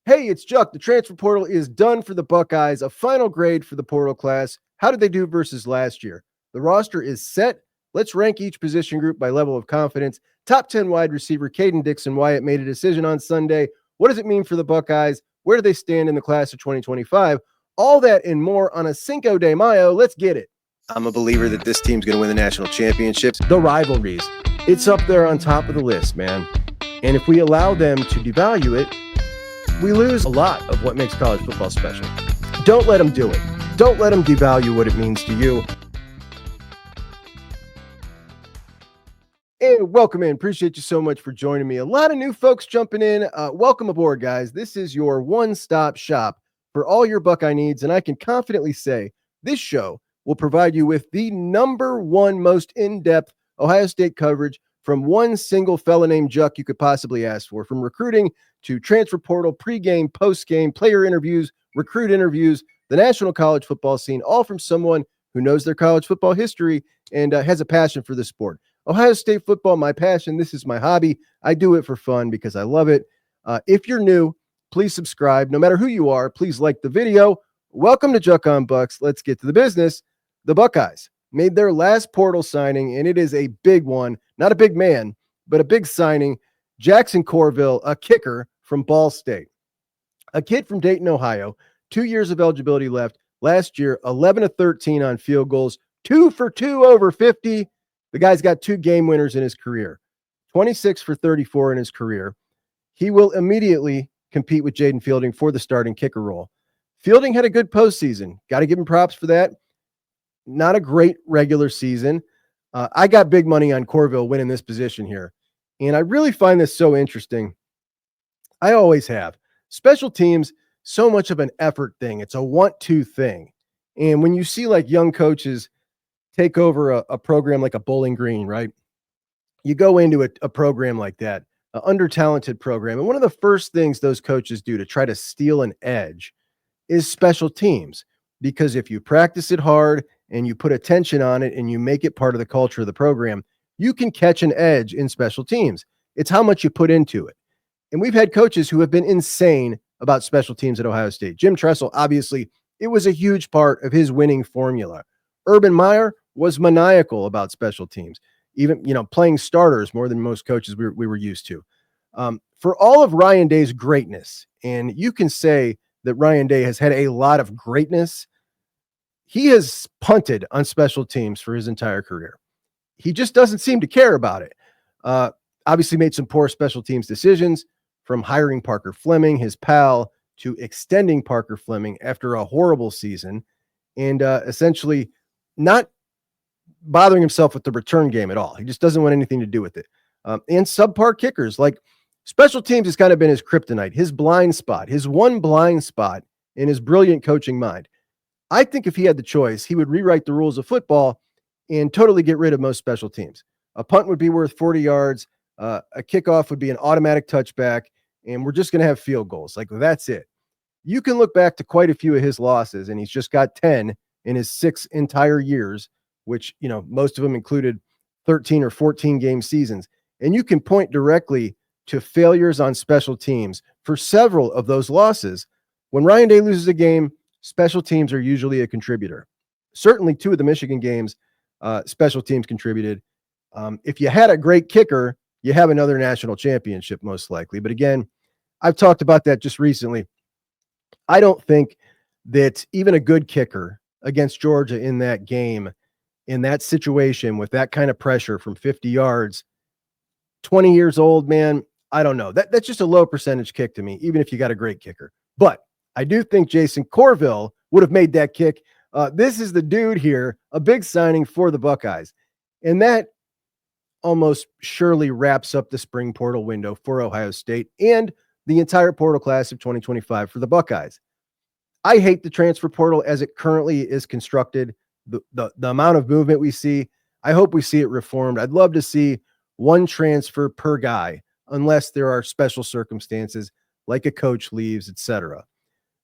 Hey, it's JUCK. The transfer portal is done for the Buckeyes. A final grade for the portal class. How did they do versus last year? The roster is set. Let's rank each position group by level of confidence. Top 10 wide receiver Kayden Dixon-Wyatt made a decision on Sunday. What does it mean for the Buckeyes? Where do they stand in the class of 2025? All that and more on a Cinco de Mayo. Let's get it. I'm a believer that this team's going to win the national championships. The rivalries, it's up there on top of the list, man. And if we allow them to devalue it, we lose a lot of what makes college football special. Don't let them do it. Don't let them devalue what it means to you. And welcome in. Appreciate you so much for joining me. A lot of new folks jumping in. Welcome aboard, guys. This is your one-stop shop for all your Buckeye needs, and I can confidently say this show will provide you with the number one most in-depth Ohio State coverage from one single fella named JUCK you could possibly ask for, from recruiting to transfer portal, pregame, postgame, player interviews, recruit interviews, the national college football scene, all from someone who knows their college football history and has a passion for the sport. Ohio State football, my passion. This is my hobby. I do it for fun because I love it. If you're new, please subscribe. No matter who you are, please like the video. Welcome to JUCK on Bucks. Let's get to the business. The Buckeyes made their last portal signing, and it is a big one. Not a big man, but a big signing. Jackson Corville, a kicker from Ball State. A kid from Dayton, Ohio, 2 years of eligibility left. Last year, 11 of 13 on field goals, 2 for 2 over 50. The guy's got 2 game winners in his career, 26 for 34 in his career. He will immediately compete with Jaden Fielding for the starting kicker role. Fielding had a good postseason. Got to give him props for that. Not a great regular season. I got big money on Corville winning this position here. And I really find this so interesting. I always have. Special teams, so much of an effort thing. It's a want-to thing. And when you see like young coaches take over a program like a Bowling Green, right? You go into a program like that, an under-talented program, and one of the first things those coaches do to try to steal an edge is special teams. Because if you practice it hard and you put attention on it and you make it part of the culture of the program, you can catch an edge in special teams. It's how much you put into it. And we've had coaches who have been insane about special teams at Ohio State. Jim Tressel, obviously, it was a huge part of his winning formula. Urban Meyer was maniacal about special teams, even, playing starters more than most coaches we were used to. For all of Ryan Day's greatness, and you can say that Ryan Day has had a lot of greatness, he has punted on special teams for his entire career. He just doesn't seem to care about it. Obviously made some poor special teams decisions, from hiring Parker Fleming, his pal, to extending Parker Fleming after a horrible season, and essentially not bothering himself with the return game at all. He just doesn't want anything to do with it. And subpar kickers. Like, special teams has kind of been his kryptonite, his blind spot, his one blind spot in his brilliant coaching mind. I think if he had the choice, he would rewrite the rules of football and totally get rid of most special teams. A punt would be worth 40 yards. A kickoff would be an automatic touchback, and we're just going to have field goals. Like, that's it. You can look back to quite a few of his losses, and he's just got 10 in his 6 entire years, which, most of them included 13 or 14 game seasons. And you can point directly to failures on special teams for several of those losses. When Ryan Day loses a game, special teams are usually a contributor. Certainly 2 of the Michigan games, special teams contributed. If you had a great kicker, you have another national championship, most likely. But again, I've talked about that just recently. I don't think that even a good kicker against Georgia in that game, in that situation, with that kind of pressure from 50 yards, 20 years old, man, I don't know. That's just a low percentage kick to me, even if you got a great kicker. But I do think Jason Corville would have made that kick. This is the dude here, a big signing for the Buckeyes. And that almost surely wraps up the spring portal window for Ohio State and the entire portal class of 2025 for the Buckeyes. I hate the transfer portal as it currently is constructed. The amount of movement we see, I hope we see it reformed. I'd love to see one transfer per guy, unless there are special circumstances like a coach leaves, etc.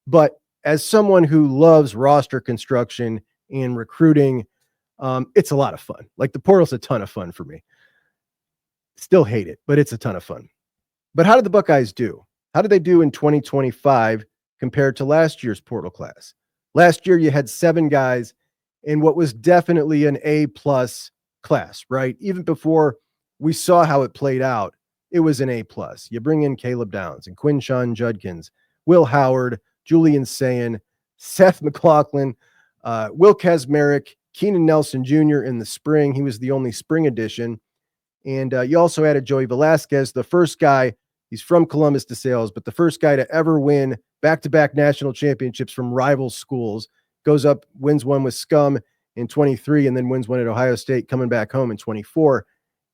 But as someone who loves roster construction and recruiting, it's a lot of fun. Like, the portal's a ton of fun for me. Still hate it, but it's a ton of fun. But how did the Buckeyes do? How did they do in 2025 compared to last year's portal class? Last year, you had 7 guys in what was definitely an A-plus class, right? Even before we saw how it played out, it was an A-plus. You bring in Caleb Downs and Quinshon Judkins, Will Howard, Julian Sayin, Seth McLaughlin, Will Kazmarek, Keenan Nelson Jr. in the spring. He was the only spring addition. And you also added Joey Velasquez, the first guy. He's from Columbus DeSales, but the first guy to ever win back-to-back national championships from rival schools. Goes up, wins one with Scum in 23, and then wins one at Ohio State, coming back home in 24.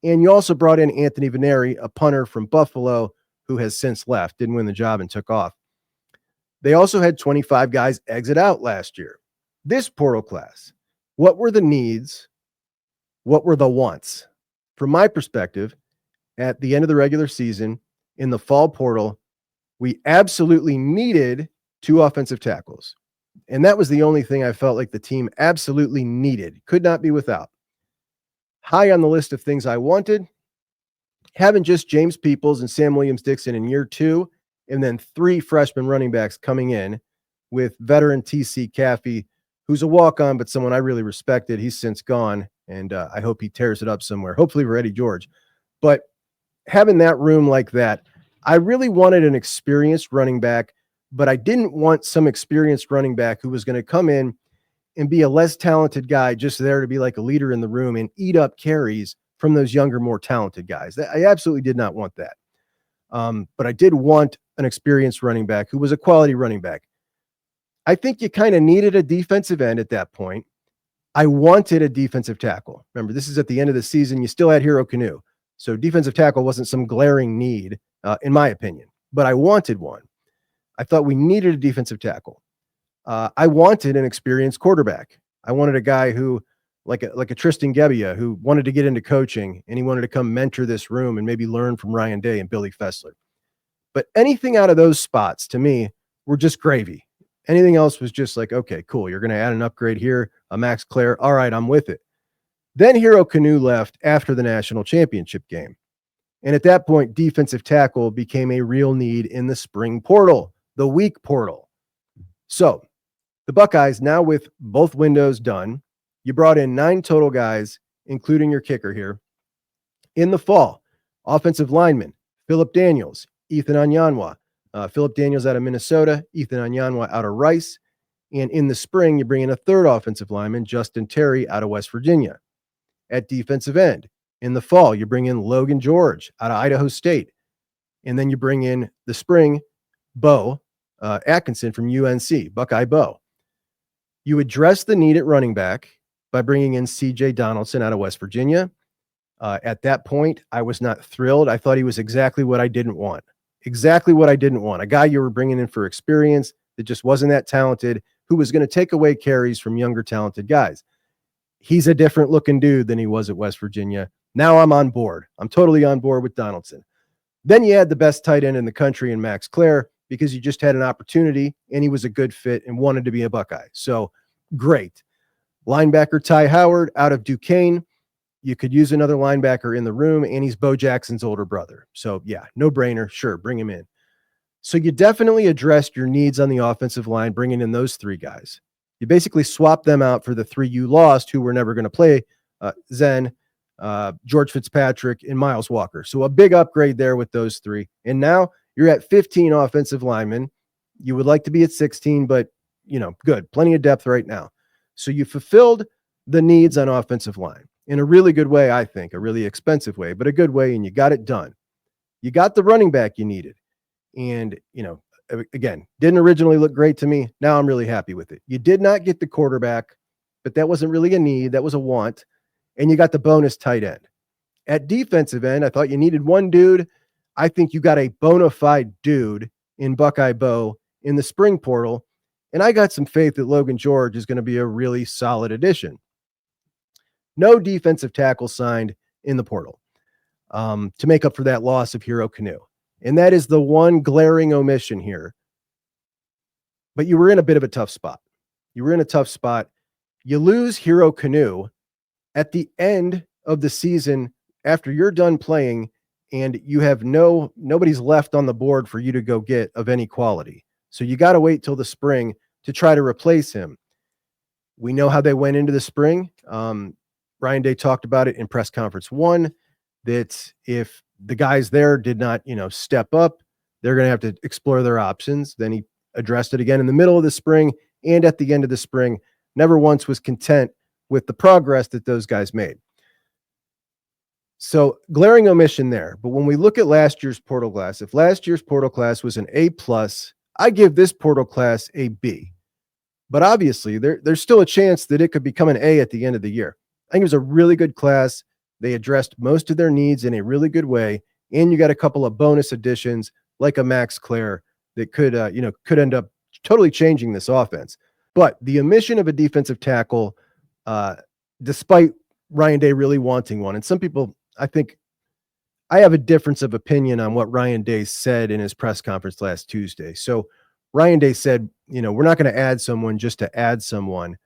And you also brought in Anthony Veneri, a punter from Buffalo, who has since left, didn't win the job and took off. They also had 25 guys exit out last year. This portal class, what were the needs? What were the wants? From my perspective, at the end of the regular season, in the fall portal, we absolutely needed 2 offensive tackles. And that was the only thing I felt like the team absolutely needed, could not be without. High on the list of things I wanted, having just James Peoples and Sam Williams-Dixon in year 2, and then 3 freshman running backs coming in with veteran TC Caffey, who's a walk-on, but someone I really respected. He's since gone, and I hope he tears it up somewhere, hopefully for Eddie George. But having that room like that, I really wanted an experienced running back, but I didn't want some experienced running back who was going to come in and be a less talented guy just there to be like a leader in the room and eat up carries from those younger, more talented guys. I absolutely did not want that. But I did want an experienced running back who was a quality running back. I think you kind of needed a defensive end at that point. I wanted a defensive tackle. Remember, this is at the end of the season. You still had Hero Canoe. So defensive tackle wasn't some glaring need, in my opinion, but I wanted one. I thought we needed a defensive tackle. I wanted an experienced quarterback. I wanted a guy who, like a Tristan Gebbia, who wanted to get into coaching and he wanted to come mentor this room and maybe learn from Ryan Day and Billy Fessler. But anything out of those spots to me were just gravy. Anything else was just like, okay, cool. You're going to add an upgrade here, a Max Clare. All right, I'm with it. Then Hero Canoe left after the national championship game. And at that point, defensive tackle became a real need in the spring portal, the week portal. So the Buckeyes, now with both windows done, you brought in 9 total guys, including your kicker here. In the fall, offensive linemen, Philip Daniels, Ethan Anyanwa. Philip Daniels out of Minnesota, Ethan Anyanwa out of Rice. And in the spring, you bring in a 3rd offensive lineman, Justin Terry out of West Virginia. At defensive end, in the fall, you bring in Logan George out of Idaho State. And then you bring in the spring, Bo Atkinson from UNC, Buckeye Bo. You address the need at running back by bringing in CJ Donaldson out of West Virginia. At that point, I was not thrilled. I thought he was exactly what I didn't want. Exactly what I didn't want. A guy you were bringing in for experience that just wasn't that talented, who was going to take away carries from younger, talented guys. He's a different looking dude than he was at West Virginia. Now I'm on board. I'm totally on board with Donaldson. Then you had the best tight end in the country in Max Clare because you just had an opportunity and he was a good fit and wanted to be a Buckeye. So great. Linebacker Ty Howard out of Duquesne. You could use another linebacker in the room, and he's Bo Jackson's older brother. So yeah, no brainer. Sure, bring him in. So you definitely addressed your needs on the offensive line, bringing in those 3 guys. You basically swapped them out for the 3 you lost who were never going to play, Zen, George Fitzpatrick, and Miles Walker. So a big upgrade there with those 3. And now you're at 15 offensive linemen. You would like to be at 16, but, good. Plenty of depth right now. So you fulfilled the needs on offensive line in a really good way, I think, a really expensive way, but a good way, and you got it done. You got the running back you needed. And, again, didn't originally look great to me. Now I'm really happy with it. You did not get the quarterback, but that wasn't really a need. That was a want. And you got the bonus tight end. At defensive end, I thought you needed one dude. I think you got a bona fide dude in Buckeye Bo in the spring portal. And I got some faith that Logan George is going to be a really solid addition. No defensive tackle signed in the portal to make up for that loss of Hero Canoe. And that is the one glaring omission here. But you were in a bit of a tough spot. You lose Hero Canoe at the end of the season after you're done playing, and you have nobody's left on the board for you to go get of any quality. So you got to wait till the spring to try to replace him. We know how they went into the spring. Ryan Day talked about it in press conference 1, that if the guys there did not, step up, they're going to have to explore their options. Then he addressed it again in the middle of the spring and at the end of the spring. Never once was content with the progress that those guys made. So glaring omission there. But when we look at last year's portal class, if last year's portal class was an A+, I give this portal class a B. But obviously, there's still a chance that it could become an A at the end of the year. I think it was a really good class. They addressed most of their needs in a really good way. And you got a couple of bonus additions like a Max Clare that could end up totally changing this offense. But the omission of a defensive tackle, despite Ryan Day really wanting one, and some people, I think I have a difference of opinion on what Ryan Day said in his press conference last Tuesday. So Ryan Day said, we're not going to add someone just to add someone.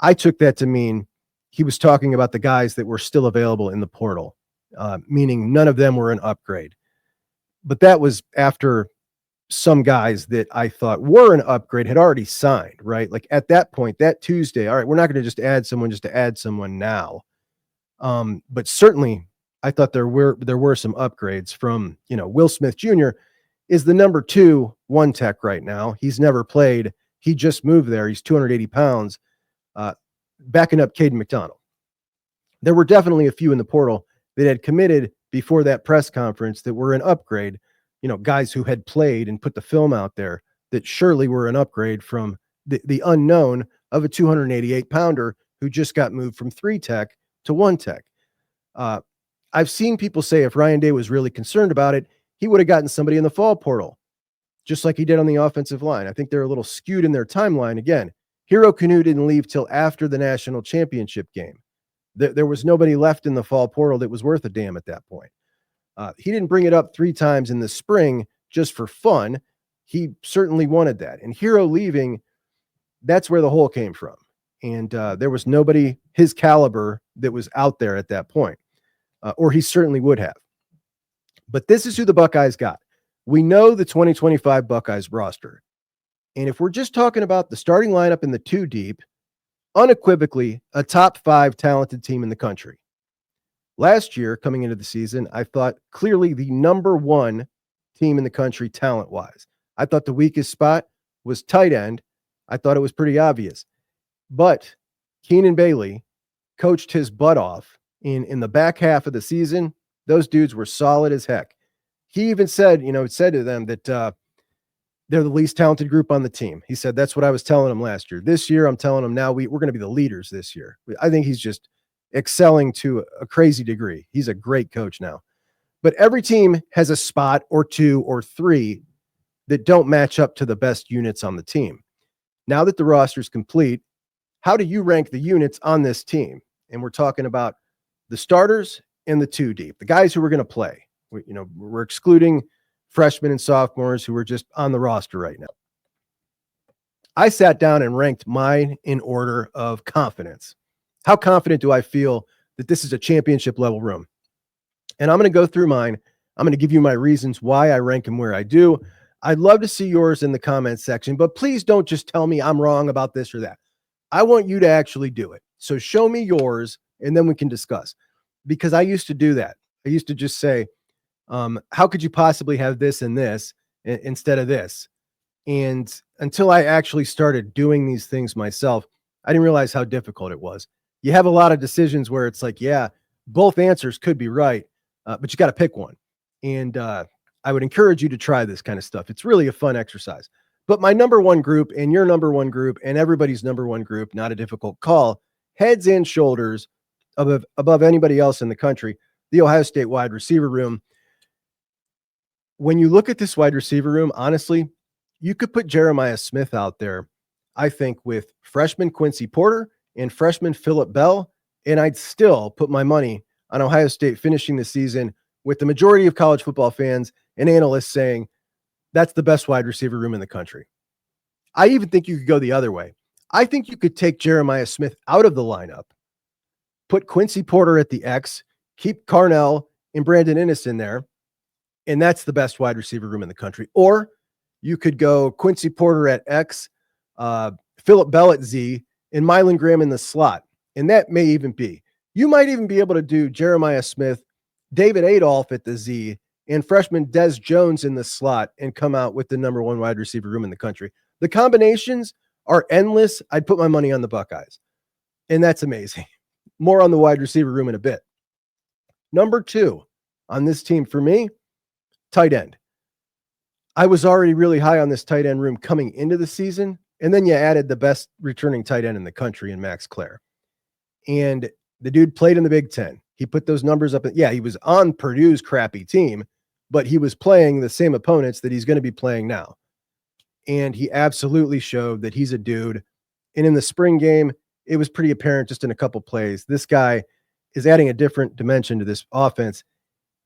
I took that to mean he was talking about the guys that were still available in the portal, meaning none of them were an upgrade. But that was after some guys that I thought were an upgrade had already signed, right? Like at that point, that Tuesday, all right, we're not going to just add someone just to add someone now. But certainly I thought there were some upgrades from, Will Smith Jr. is the number 2 one tech right now. He's never played. He just moved there. He's 280 pounds, backing up Kayden McDonald. There were definitely a few in the portal that had committed before that press conference that were an upgrade, guys who had played and put the film out there that surely were an upgrade from the unknown of a 288 pounder who just got moved from 3 tech to 1 tech. I've seen people say if Ryan Day was really concerned about it, he would have gotten somebody in the fall portal, just like he did on the offensive line. I think they're a little skewed in their timeline. Again, Hero Kanu didn't leave till after the national championship game. There was nobody left in the fall portal that was worth a damn at that point. He didn't bring it up 3 times in the spring just for fun. He certainly wanted that. And Hero leaving, that's where the hole came from. And there was nobody his caliber that was out there at that point, or he certainly would have. But this is who the Buckeyes got. We know the 2025 Buckeyes roster. And if we're just talking about the starting lineup in the 2 deep, unequivocally a top 5 talented team in the country. Last year, coming into the season, I thought clearly the number 1 team in the country talent-wise. I thought the weakest spot was tight end. I thought it was pretty obvious. But Keenan Bailey coached his butt off in the back half of the season. Those dudes were solid as heck. He even said, said to them that they're the least talented group on the team. He said, that's what I was telling them last year. This year, I'm telling them now we're going to be the leaders this year. I think he's just excelling to a crazy degree. He's a great coach now. But every team has a spot or 2 or 3 that don't match up to the best units on the team. Now that the roster is complete, how do you rank the units on this team? And we're talking about the starters and the 2 deep, the guys who are going to play. We're excluding freshmen and sophomores who are just on the roster right now. I sat down and ranked mine in order of confidence. How confident do I feel that this is a championship level room? And I'm going to go through mine. I'm going to give you my reasons why I rank them where I do. I'd love to see yours in the comments section, but please don't just tell me I'm wrong about this or that. I want you to actually do it. So show me yours and then we can discuss, because I used to do that. I used to just say, how could you possibly have this and this instead of this? And until I actually started doing these things myself, I didn't realize how difficult it was. You have a lot of decisions where it's like, yeah, both answers could be right, but you got to pick one. And I would encourage you to try this kind of stuff. It's really a fun exercise. But my number 1 group and your number 1 group and everybody's number 1 group, not a difficult call, heads and shoulders above anybody else in the country, the Ohio State wide receiver room. When you look at this wide receiver room, honestly, you could put Jeremiah Smith out there, I think, with freshman Quincy Porter and freshman Phillip Bell, and I'd still put my money on Ohio State finishing the season with the majority of college football fans and analysts saying that's the best wide receiver room in the country. I even think you could go the other way. I think you could take Jeremiah Smith out of the lineup, put Quincy Porter at the X, keep Carnell and Brandon Innes in there, And that's the best wide receiver room in the country. Or you could go Quincy Porter at X, Phillip Bell at Z, and Mylan Graham in the slot. And that may even be. You might even be able to do Jeremiah Smith, David Adolph at the Z, and freshman Des Jones in the slot and come out with the number one wide receiver room in the country. The combinations are endless. I'd put my money on the Buckeyes. And that's amazing. More on the wide receiver room in a bit. Number 2 on this team for me, tight end. I was already really high on this tight end room coming into the season, and then you added the best returning tight end in the country in Max Clare. And the dude played in the Big Ten. He put those numbers up. Yeah, he was on Purdue's crappy team, but he was playing the same opponents that he's going to be playing now. And he absolutely showed that he's a dude. And in the spring game, it was pretty apparent just in a couple plays. This guy is adding a different dimension to this offense.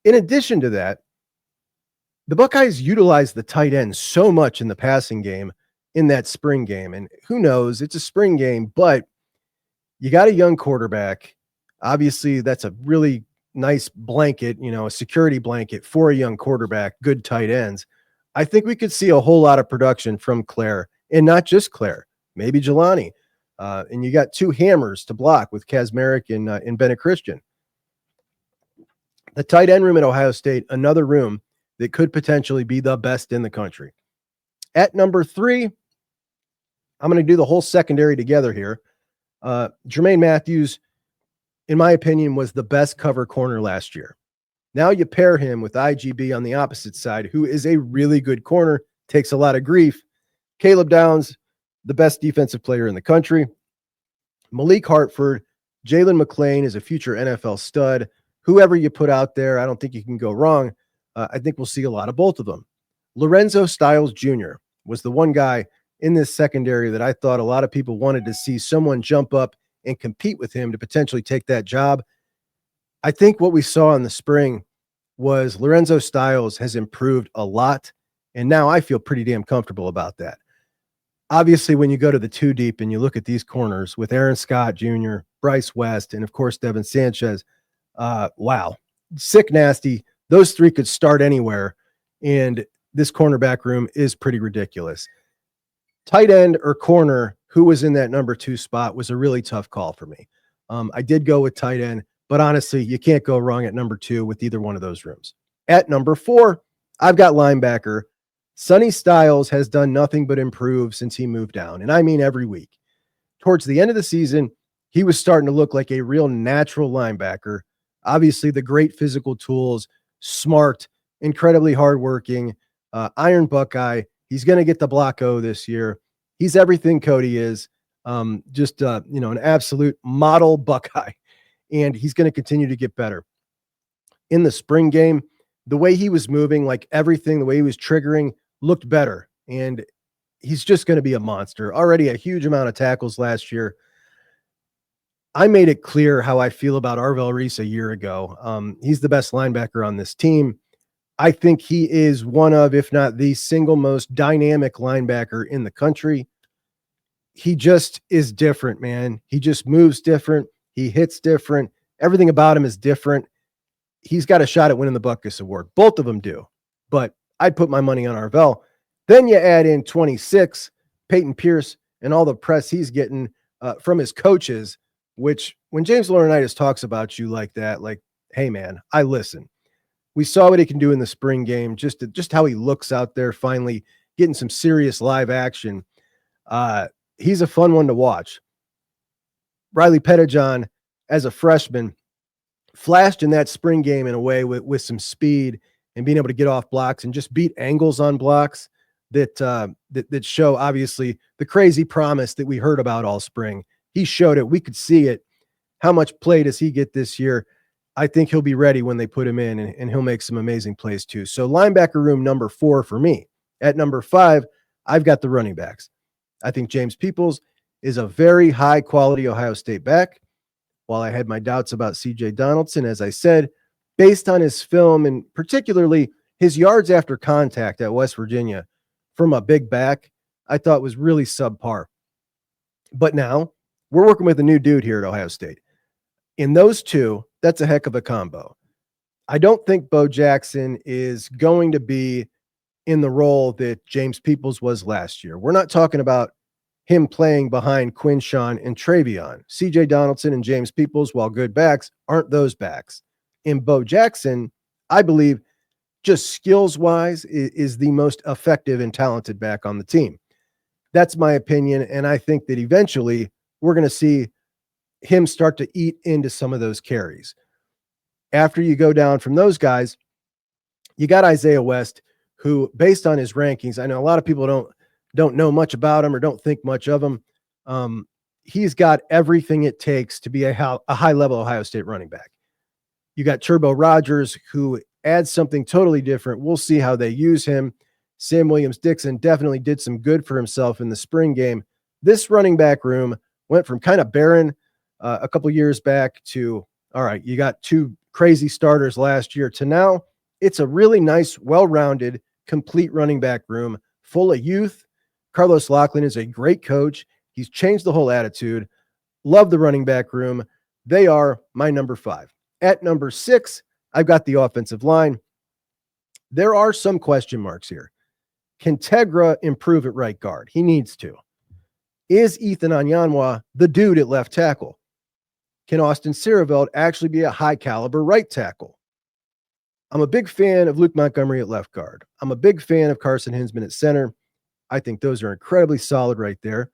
In addition to that, the Buckeyes utilized the tight end so much in the passing game in that spring game. And who knows, it's a spring game, but you got a young quarterback. Obviously, that's a really nice blanket, a security blanket for a young quarterback, good tight ends. I think we could see a whole lot of production from Clare, and not just Clare, maybe Jelani. And you got 2 hammers to block with Kazmarek and Bennett Christian. The tight end room at Ohio State, another room that could potentially be the best in the country. At number 3, I'm going to do the whole secondary together here. Jermaine Matthews, in my opinion, was the best cover corner last year. Now you pair him with IGB on the opposite side, who is a really good corner, takes a lot of grief. Caleb Downs, the best defensive player in the country. Malik Hartford, Jalen McClain is a future NFL stud. Whoever you put out there, I don't think you can go wrong. I think we'll see a lot of both of them. Lorenzo Styles Jr. was the one guy in this secondary that I thought a lot of people wanted to see someone jump up and compete with him to potentially take that job. I think what we saw in the spring was Lorenzo Styles has improved a lot, and now I feel pretty damn comfortable about that. Obviously, when you go to the 2 deep and you look at these corners with Aaron Scott Jr., Bryce West, and of course, Devin Sanchez, wow, sick nasty. Those 3 could start anywhere, and this cornerback room is pretty ridiculous. Tight end or corner, who was in that number 2 spot, was a really tough call for me. I did go with tight end, but honestly, you can't go wrong at number 2 with either one of those rooms. At number 4, I've got linebacker. Sonny Styles has done nothing but improve since he moved down, and I mean every week. Towards the end of the season, he was starting to look like a real natural linebacker. Obviously, the great physical tools, smart, incredibly hardworking, Iron Buckeye. He's going to get the Block O this year. He's everything Cody is. An absolute model Buckeye, and he's going to continue to get better. In the spring game, the way he was moving, like everything, the way he was triggering looked better, and he's just going to be a monster. Already a huge amount of tackles last year. I made it clear how I feel about Arvel Reese a year ago. He's the best linebacker on this team. I think he is one of, if not the single most dynamic linebacker in the country. He just is different, man. He just moves different. He hits different. Everything about him is different. He's got a shot at winning the Butkus Award. Both of them do, but I'd put my money on Arvel. Then you add in 26, Peyton Pierce, and all the press he's getting from his coaches, which when James Laurinaitis talks about you like that, like, hey, man, I listen. We saw what he can do in the spring game, just how he looks out there, finally getting some serious live action. He's a fun one to watch. Riley Pettijohn, as a freshman, flashed in that spring game in a way with some speed and being able to get off blocks and just beat angles on blocks that show, obviously, the crazy promise that we heard about all spring. He showed it. We could see it. How much play does he get this year? I think he'll be ready when they put him in, and he'll make some amazing plays too. So linebacker room number 4 for me. At number 5, I've got the running backs. I think James Peoples is a very high quality Ohio State back. While I had my doubts about CJ Donaldson, as I said, based on his film and particularly his yards after contact at West Virginia from a big back, I thought was really subpar. But now we're working with a new dude here at Ohio State. In those two, that's a heck of a combo. I don't think Bo Jackson is going to be in the role that James Peoples was last year. We're not talking about him playing behind Quinshawn and Travion. CJ Donaldson and James Peoples, while good backs, aren't those backs. And Bo Jackson, I believe, just skills-wise, is the most effective and talented back on the team. That's my opinion, and I think that eventually we're going to see him start to eat into some of those carries. After you go down from those guys, you got Isaiah West, who, based on his rankings, I know a lot of people don't know much about him or don't think much of him. He's got everything it takes to be a high-level Ohio State running back. You got Turbo Rogers, who adds something totally different. We'll see how they use him. Sam Williams-Dixon definitely did some good for himself in the spring game. This running back room went from kind of barren a couple years back to, all right, you got two crazy starters last year, to now it's a really nice, well-rounded, complete running back room full of youth. Carlos Loughlin is a great coach. He's changed the whole attitude. Love the running back room. They are my number 5. At number 6, I've got the offensive line. There are some question marks here. Can Tegra improve at right guard? He needs to. Is Ethan Anyanwa the dude at left tackle? Can Austin Sierreveld actually be a high caliber right tackle? I'm a big fan of Luke Montgomery at left guard. I'm a big fan of Carson Hinsman at center. I think those are incredibly solid right there.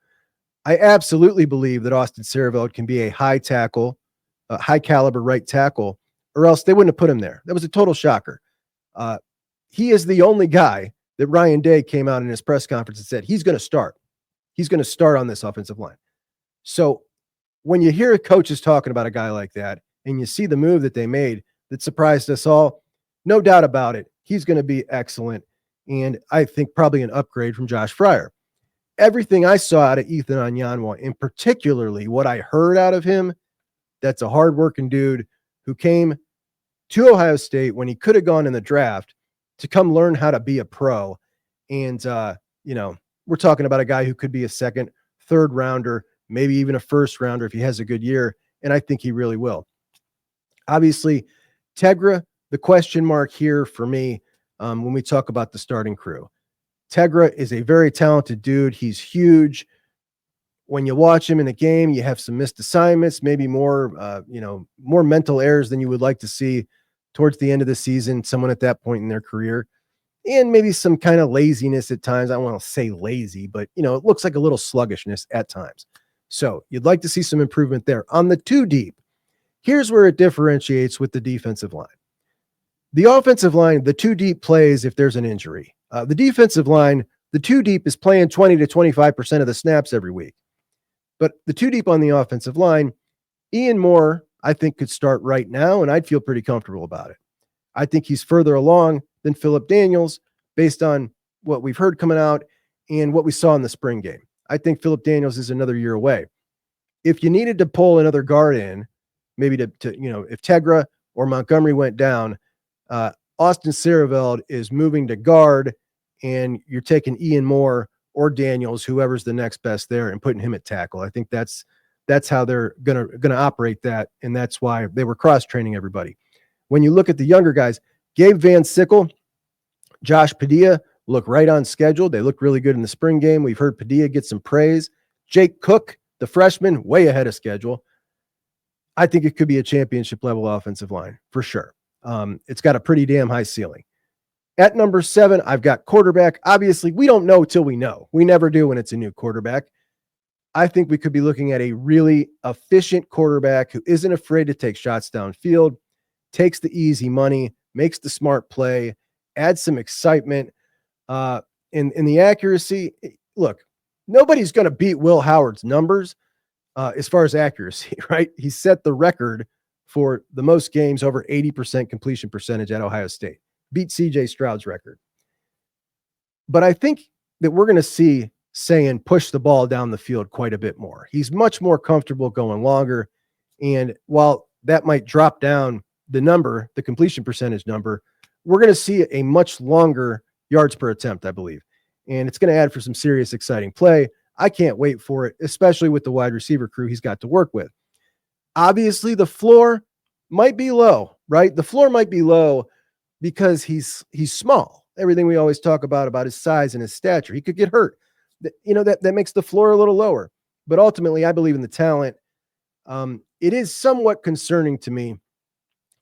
I absolutely believe that Austin Sierreveld can be a high tackle, a high caliber right tackle, or else they wouldn't have put him there. That was a total shocker. He is the only guy that Ryan Day came out in his press conference and said, he's going to start. He's going to start on this offensive line. So when you hear coaches talking about a guy like that, and you see the move that they made that surprised us all, no doubt about it, he's going to be excellent. And I think probably an upgrade from Josh Fryer. Everything I saw out of Ethan Anyanwa, and particularly what I heard out of him, that's a hardworking dude who came to Ohio State when he could have gone in the draft to come learn how to be a pro. And, we're talking about a guy who could be a second, third rounder, maybe even a first rounder if he has a good year. And I think he really will. Obviously, Tegra, the question mark here for me when we talk about the starting crew. Tegra is a very talented dude. He's huge. When you watch him in a game, you have some missed assignments, maybe more mental errors than you would like to see towards the end of the season, someone at that point in their career, and maybe some kind of laziness at times. I don't want to say lazy, but it looks like a little sluggishness at times. So you'd like to see some improvement there. On the 2 deep, here's where it differentiates with the defensive line. The offensive line, the 2 deep plays if there's an injury. The defensive line, the 2 deep is playing 20 to 25% of the snaps every week. But the 2 deep on the offensive line, Ian Moore, I think, could start right now, and I'd feel pretty comfortable about it. I think he's further along than Phillip Daniels based on what we've heard coming out and what we saw in the spring game. I think Phillip Daniels is another year away. If you needed to pull another guard in, maybe to if Tegra or Montgomery went down, Austin Sierreveld is moving to guard, and you're taking Ian Moore or Daniels, whoever's the next best there, and putting him at tackle. I think that's how they're gonna operate that, and that's why they were cross-training everybody. When you look at the younger guys, Gabe Van Sickle, Josh Padilla look right on schedule. They look really good in the spring game. We've heard Padilla get some praise. Jake Cook, the freshman, way ahead of schedule. I think it could be a championship-level offensive line for sure. It's got a pretty damn high ceiling. At number 7, I've got quarterback. Obviously, we don't know till we know. We never do when it's a new quarterback. I think we could be looking at a really efficient quarterback who isn't afraid to take shots downfield, takes the easy money, makes the smart play, adds some excitement. In the accuracy, look, nobody's going to beat Will Howard's numbers as far as accuracy, right? He set the record for the most games over 80% completion percentage at Ohio State. Beat CJ Stroud's record. But I think that we're going to see Saban push the ball down the field quite a bit more. He's much more comfortable going longer. And while that might drop down the completion percentage number, we're going to see a much longer yards per attempt, I believe. And it's going to add for some serious, exciting play. I can't wait for it, especially with the wide receiver crew he's got to work with. Obviously, the floor might be low. right? The floor might be low because he's small. Everything we always talk about his size and his stature. He could get hurt. That makes the floor a little lower. But ultimately, I believe in the talent. It is somewhat concerning to me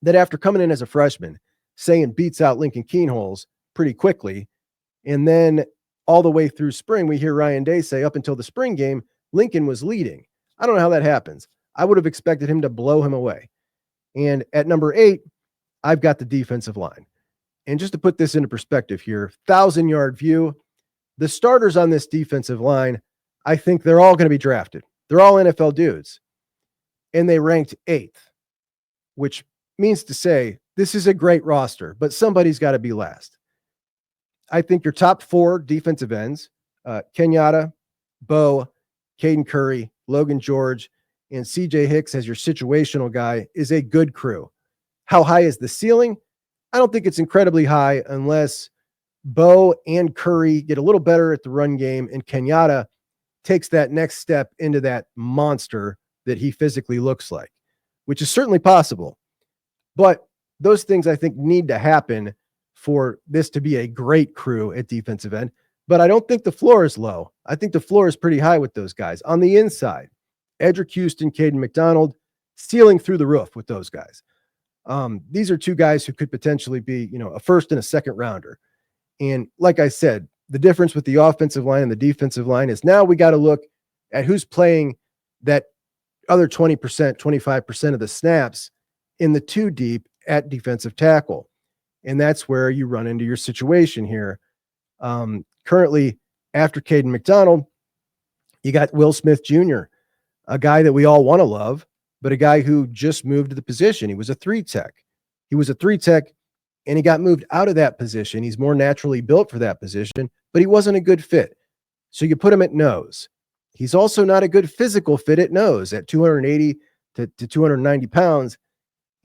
that after coming in as a freshman, saying beats out Lincoln Keenholz pretty quickly, and then all the way through spring, we hear Ryan Day say up until the spring game, Lincoln was leading. I don't know how that happens. I would have expected him to blow him away. And at number 8, I've got the defensive line. And just to put this into perspective here, 1,000-yard view, the starters on this defensive line, I think they're all going to be drafted. They're all NFL dudes. And they ranked 8th, which means to say this is a great roster, but somebody's got to be last. I think your top 4 defensive ends, Kenyatta, Bo, Caden Curry, Logan George, and CJ Hicks as your situational guy is a good crew. How high is the ceiling? I don't think it's incredibly high unless Bo and Curry get a little better at the run game and Kenyatta takes that next step into that monster that he physically looks like, which is certainly possible. But those things I think need to happen for this to be a great crew at defensive end. But I don't think the floor is low. I think the floor is pretty high with those guys. On the inside, Edric Houston, Caden McDonald, ceiling through the roof with those guys. These are 2 guys who could potentially be, a first and a second rounder. And like I said, the difference with the offensive line and the defensive line is now we got to look at who's playing that other 20%, 25% of the snaps in the 2 deep at defensive tackle. And that's where you run into your situation here. Currently, after Caden McDonald, you got Will Smith Jr., a guy that we all want to love, but a guy who just moved to the position. He was a 3 tech. And he got moved out of that position. He's more naturally built for that position, but he wasn't a good fit. So you put him at nose. He's also not a good physical fit at nose at 280 to 290 pounds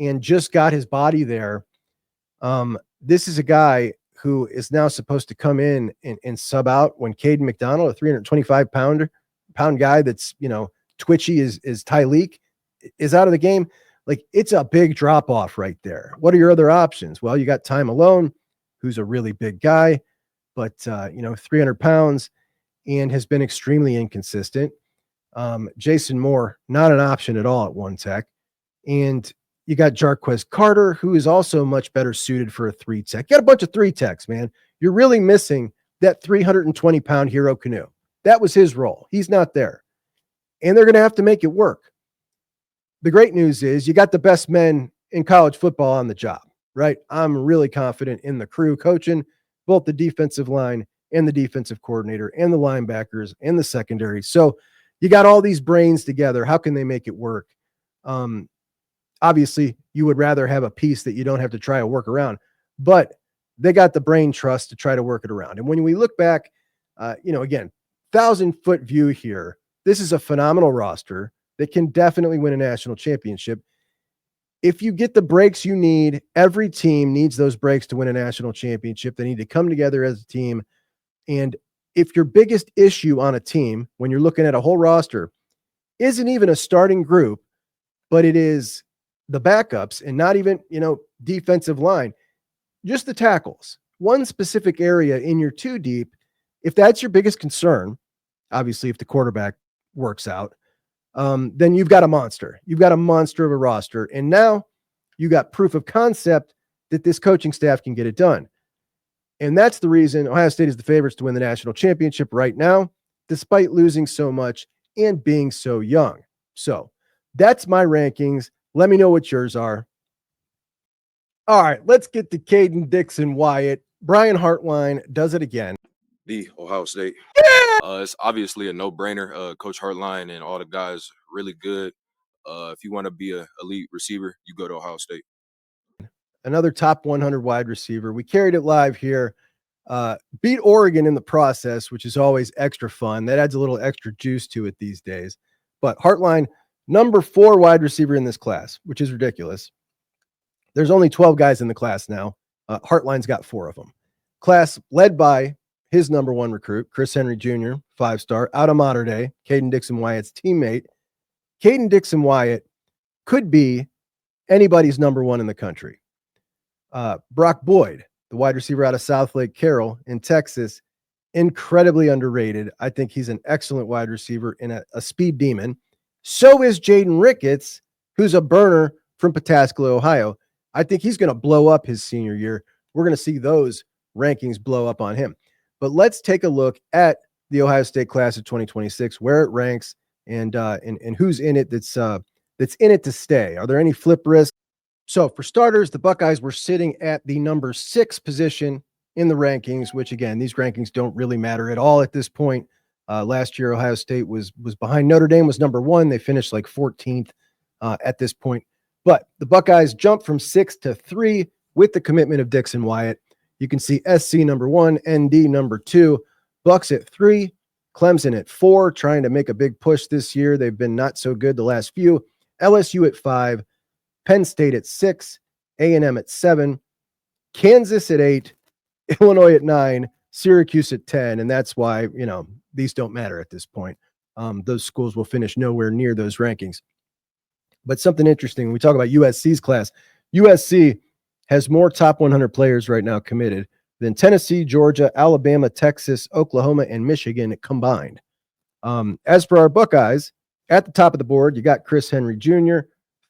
and just got his body there. This is a guy who is now supposed to come in and sub out when Caden McDonald, a 325 pound guy that's, twitchy is Tyleek, is out of the game. Like, it's a big drop off right there. What are your other options? Well, you got Ty Malone, who's a really big guy, but 300 pounds and has been extremely inconsistent. Jason Moore, not an option at all at 1 tech. And you got Jarquez Carter, who is also much better suited for a 3 tech. You got a bunch of 3 techs, man. You're really missing that 320 pound Hero Canoe. That was his role. He's not there. And they're going to have to make it work. The great news is you got the best men in college football on the job, right? I'm really confident in the crew coaching both the defensive line and the defensive coordinator and the linebackers and the secondary. So you got all these brains together. How can they make it work? Obviously, you would rather have a piece that you don't have to try to work around, but they got the brain trust to try to work it around. And when we look back, again, 1,000-foot view here, this is a phenomenal roster that can definitely win a national championship. If you get the breaks you need, every team needs those breaks to win a national championship. They need to come together as a team. And if your biggest issue on a team, when you're looking at a whole roster, isn't even a starting group, but it is the backups and not even, defensive line, just the tackles, one specific area in your 2 deep, if that's your biggest concern, obviously if the quarterback works out, then you've got a monster. You've got a monster of a roster. And now you got proof of concept that this coaching staff can get it done. And that's the reason Ohio State is the favorites to win the national championship right now, despite losing so much and being so young. So that's my rankings. Let me know what yours are. All right, let's get to Kayden Dixon-Wyatt. Brian Hartline does it again. The Ohio State. It's obviously a no-brainer. Coach Hartline and all the guys really good. If you want to be an elite receiver, you go to Ohio State. Another top 100 wide receiver. We carried it live here. Beat Oregon in the process, which is always extra fun. That adds a little extra juice to it these days. But Hartline, number 4 wide receiver in this class, which is ridiculous. There's only 12 guys in the class now. Hartline's got 4 of them. Class led by his number 1 recruit, Chris Henry Jr., 5-star, out of Mater Dei, Kayden Dixon-Wyatt's teammate. Kayden Dixon-Wyatt could be anybody's number one in the country. Brock Boyd, the wide receiver out of South Lake Carroll in Texas, incredibly underrated. I think he's an excellent wide receiver and a speed demon. So is Jaden Ricketts, who's a burner from Pataskala, Ohio. I think he's going to blow up his senior year. We're going to see those rankings blow up on him. But let's take a look at the Ohio State class of 2026, where it ranks and who's in it that's in it to stay. Are there any flip risks? So for starters, the Buckeyes were sitting at the number 6 position in the rankings, which again, these rankings don't really matter at all at this point. Last year, Ohio State was behind Notre Dame, was number 1. They finished like 14th at this point. But the Buckeyes jumped from 6 to 3 with the commitment of Dixon-Wyatt. You can see SC number 1, ND number 2, Bucks at 3, Clemson at 4, trying to make a big push this year. They've been not so good the last few. LSU at 5, Penn State at 6, A&M at 7, Kansas at 8, Illinois at 9, Syracuse at 10. And that's why, these don't matter at this point. Those schools will finish nowhere near those rankings. But something interesting, when we talk about USC's class, USC has more top 100 players right now committed than Tennessee, Georgia, Alabama, Texas, Oklahoma, and Michigan combined. As for our Buckeyes, at the top of the board, you got Chris Henry Jr.,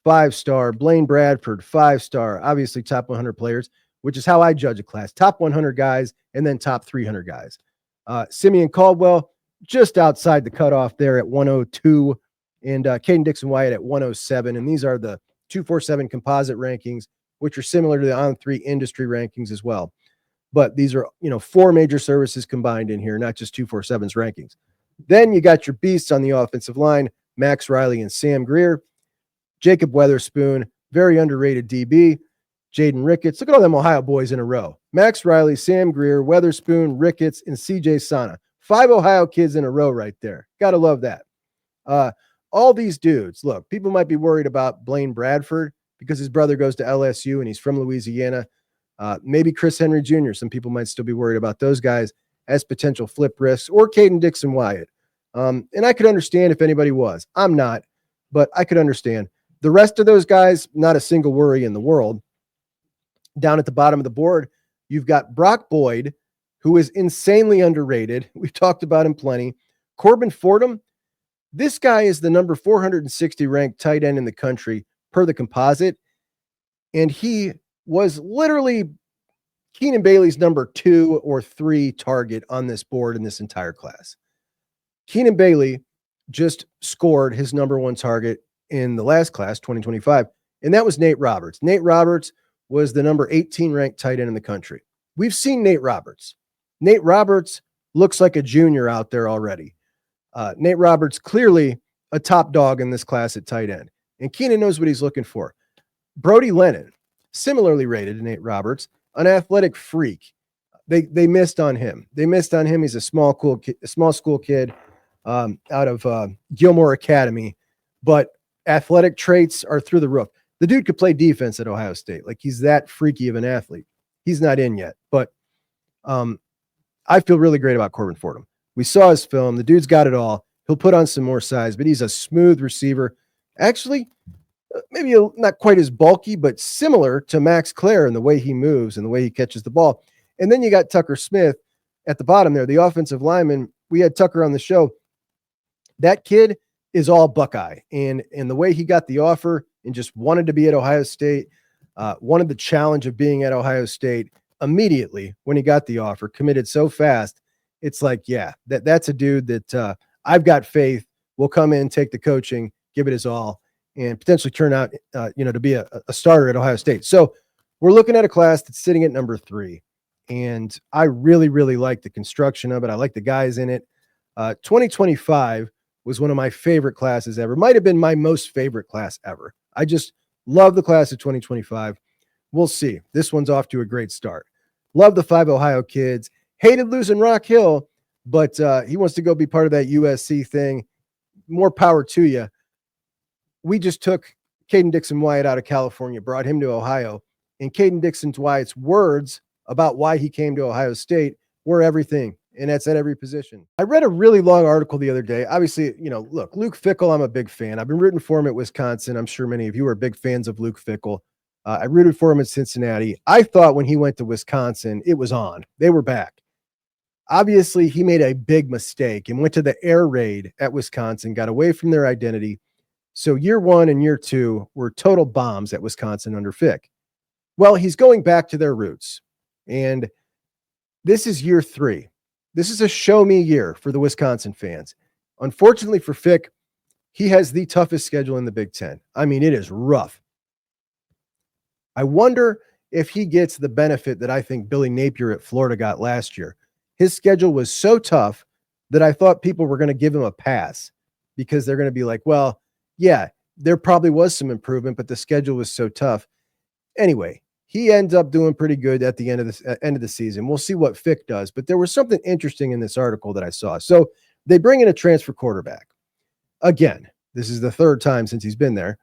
5-star, Blaine Bradford, 5-star, obviously top 100 players, which is how I judge a class. Top 100 guys and then top 300 guys. Simeon Caldwell, just outside the cutoff there at 102, and Kayden Dixon-Wyatt at 107. And these are the 247 composite rankings, which are similar to the On3 industry rankings as well. But these are, 4 major services combined in here, not just 247's rankings. Then you got your beasts on the offensive line, Max Riley and Sam Greer. Jacob Weatherspoon, very underrated DB. Jaden Ricketts. Look at all them Ohio boys in a row. Max Riley, Sam Greer, Weatherspoon, Ricketts, and CJ Sana. 5 Ohio kids in a row right there. Got to love that. All these dudes, look, people might be worried about Blaine Bradford because his brother goes to LSU and he's from Louisiana. Maybe Chris Henry Jr. Some people might still be worried about those guys as potential flip risks, or Kayden Dixon-Wyatt. And I could understand if anybody was. I'm not, but I could understand. The rest of those guys, not a single worry in the world. Down at the bottom of the board, you've got Brock Boyd, who is insanely underrated. We've talked about him plenty. Corbin Fordham, this guy is the number 460 ranked tight end in the country per the composite. And he was literally Keenan Bailey's number 2 or 3 target on this board in this entire class. Keenan Bailey just scored his number 1 target in the last class, 2025, and that was Nate Roberts. Nate Roberts was the number 18 ranked tight end in the country. We've seen Nate Roberts. Nate Roberts looks like a junior out there already. Nate Roberts, clearly a top dog in this class at tight end, and Keenan knows what he's looking for. Brody Lennon, similarly rated to Nate Roberts, an athletic freak. They missed on him. He's a small school kid out of Gilmore Academy, but athletic traits are through the roof. The dude could play defense at Ohio State. Like, he's that freaky of an athlete. He's not in yet, but I feel really great about Corbin Fordham. We saw his film. The dude's got it all. He'll put on some more size, but he's a smooth receiver. Actually, maybe not quite as bulky, but similar to Max Clare in the way he moves and the way he catches the ball. And then you got Tucker Smith at the bottom there, the offensive lineman. We had Tucker on the show. That kid is all Buckeye. And the way he got the offer and just wanted to be at Ohio State, wanted the challenge of being at Ohio State immediately when he got the offer, committed so fast. It's like, yeah, that's a dude that I've got faith will come in, take the coaching, give it his all, and potentially turn out, to be a starter at Ohio State. So we're looking at a class that's sitting at number 3. And I really, really like the construction of it. I like the guys in it. 2025 was one of my favorite classes ever. Might have been my most favorite class ever. I just love the class of 2025. We'll see. This one's off to a great start. Love the 5 Ohio kids. Hated losing Rock Hill, but he wants to go be part of that USC thing. More power to you. We just took Kayden Dixon-Wyatt out of California, brought him to Ohio, and Kayden Dixon-Wyatt's words about why he came to Ohio State were everything and that's at every position. I read a really long article the other day. Obviously, look, Luke Fickell, I'm a big fan. I've been rooting for him at Wisconsin. I'm sure many of you are big fans of Luke Fickell. I rooted for him at Cincinnati. I thought when he went to Wisconsin, it was on. They were back. Obviously, he made a big mistake and went to the air raid at Wisconsin, got away from their identity. So year 1 and year 2 were total bombs at Wisconsin under Fick. Well, he's going back to their roots. And this is year 3. This is a show me year for the Wisconsin fans. Unfortunately for Fick, he has the toughest schedule in the Big Ten. I mean, it is rough. I wonder if he gets the benefit that I think Billy Napier at Florida got last year. His schedule was so tough that I thought people were going to give him a pass because they're going to be like, well, yeah, there probably was some improvement, but the schedule was so tough. Anyway, he ends up doing pretty good at the end of the season. We'll see what Fick does, but there was something interesting in this article that I saw. So they bring in a transfer quarterback. Again, this is the 3rd time since he's been there,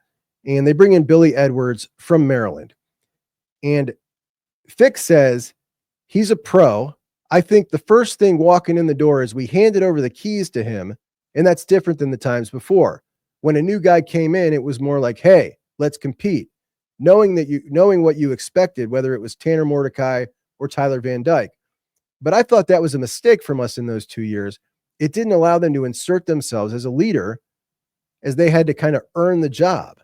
and they bring in Billy Edwards from Maryland. And Fick says he's a pro. I think the first thing walking in the door is we handed over the keys to him, and that's different than the times before. When a new guy came in, it was more like, hey, let's compete. Knowing what you expected, whether it was Tanner Mordecai or Tyler Van Dyke. But I thought that was a mistake from us in those 2 years. It didn't allow them to insert themselves as a leader, as they had to kind of earn the job.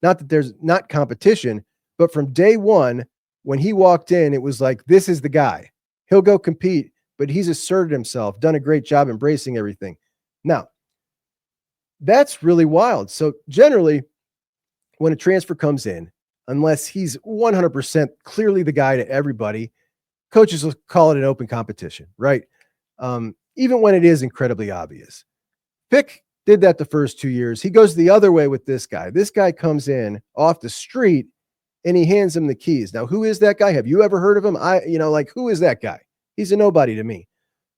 Not that there's not competition, but from day one, when he walked in, it was like, this is the guy. He'll go compete, but he's asserted himself, done a great job embracing everything. Now, that's really wild. So generally, when a transfer comes in, unless he's 100% clearly the guy to everybody, coaches will call it an open competition, right? Even when it is incredibly obvious. Fick did that the first 2 years. He goes the other way with this guy. This guy comes in off the street and he hands him the keys. Now, who is that guy? Have you ever heard of him? Who is that guy? He's a nobody to me.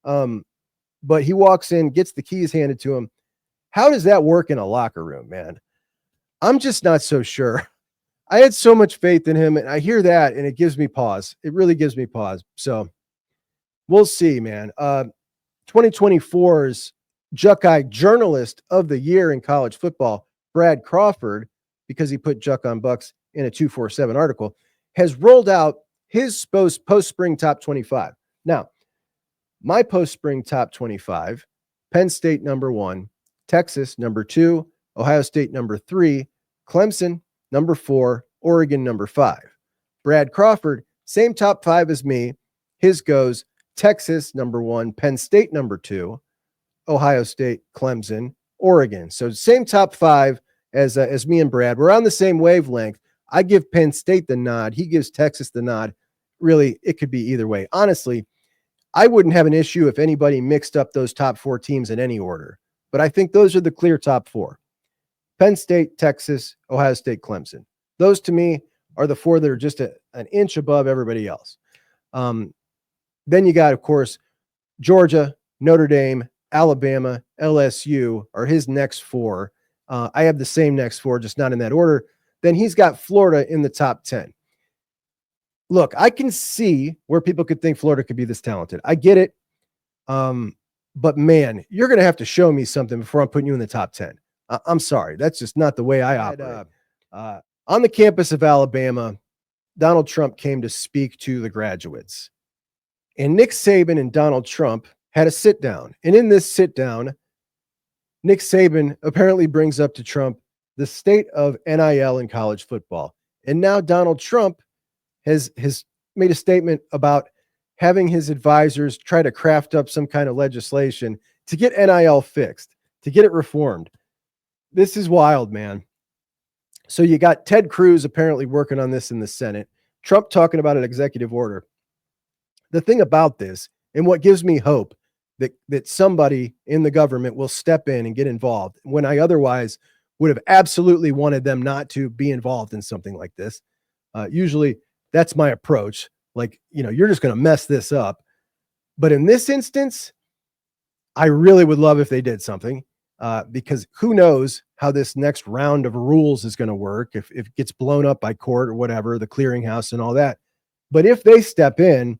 But he walks in, gets the keys handed to him. How does that work in a locker room, man? I'm just not so sure. I had so much faith in him, and I hear that, and it gives me pause. It really gives me pause. So we'll see, man. 2024's Buckeye Journalist of the Year in college football, Brad Crawford, because he put Juck on Bucks in a 247 article, has rolled out his post-spring top 25. Now, my post-spring top 25, Penn State number 1, Texas number 2, Ohio State number 3, Clemson number 4, Oregon number 5. Brad Crawford, same top 5 as me. His goes Texas number 1, Penn State number 2, Ohio State, Clemson, Oregon. So same top 5 as me and Brad. We're on the same wavelength. I give Penn State the nod. He gives Texas the nod. Really, it could be either way. Honestly, I wouldn't have an issue if anybody mixed up those top 4 teams in any order. But I think those are the clear top 4. Penn State, Texas, Ohio State, Clemson. Those to me are the 4 that are just an inch above everybody else. Then you got, of course, Georgia, Notre Dame, Alabama, LSU are his next 4. I have the same next 4, just not in that order. Then he's got Florida in the top 10. Look, I can see where people could think Florida could be this talented. I get it. But man, you're going to have to show me something before I'm putting you in the top 10. I'm sorry. That's just not the way I operate. On the campus of Alabama, Donald Trump came to speak to the graduates. And Nick Saban and Donald Trump had a sit down. And in this sit down, Nick Saban apparently brings up to Trump the state of NIL in college football. And now Donald Trump has made a statement about having his advisors try to craft up some kind of legislation to get NIL fixed, to get it reformed. This is wild, man. So you got Ted Cruz apparently working on this in the Senate, Trump talking about an executive order. The thing about this, and what gives me hope that somebody in the government will step in and get involved when I otherwise would have absolutely wanted them not to be involved in something like this. Usually that's my approach. Like, you're just going to mess this up. But in this instance, I really would love if they did something because who knows how this next round of rules is going to work if it gets blown up by court or whatever, the clearinghouse and all that. But if they step in,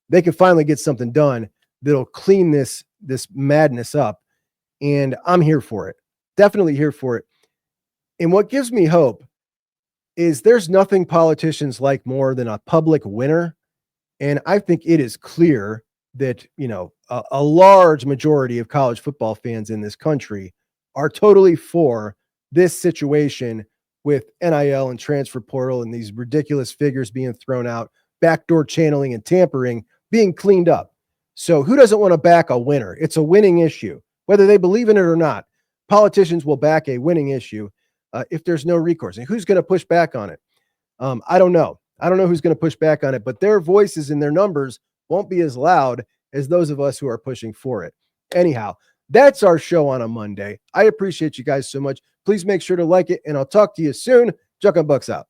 they can finally get something done that'll clean this madness up. And I'm here for it. Definitely here for it. And what gives me hope is there's nothing politicians like more than a public winner. And I think it is clear that, a large majority of college football fans in this country are totally for this situation with NIL and transfer portal and these ridiculous figures being thrown out, backdoor channeling and tampering being cleaned up. So who doesn't want to back a winner? It's a winning issue, whether they believe in it or not. Politicians will back a winning issue if there's no recourse. And who's going to push back on it? I don't know. I don't know who's going to push back on it, but their voices and their numbers won't be as loud as those of us who are pushing for it. Anyhow, that's our show on a Monday. I appreciate you guys so much. Please make sure to like it, and I'll talk to you soon. JUCK on Bucks out.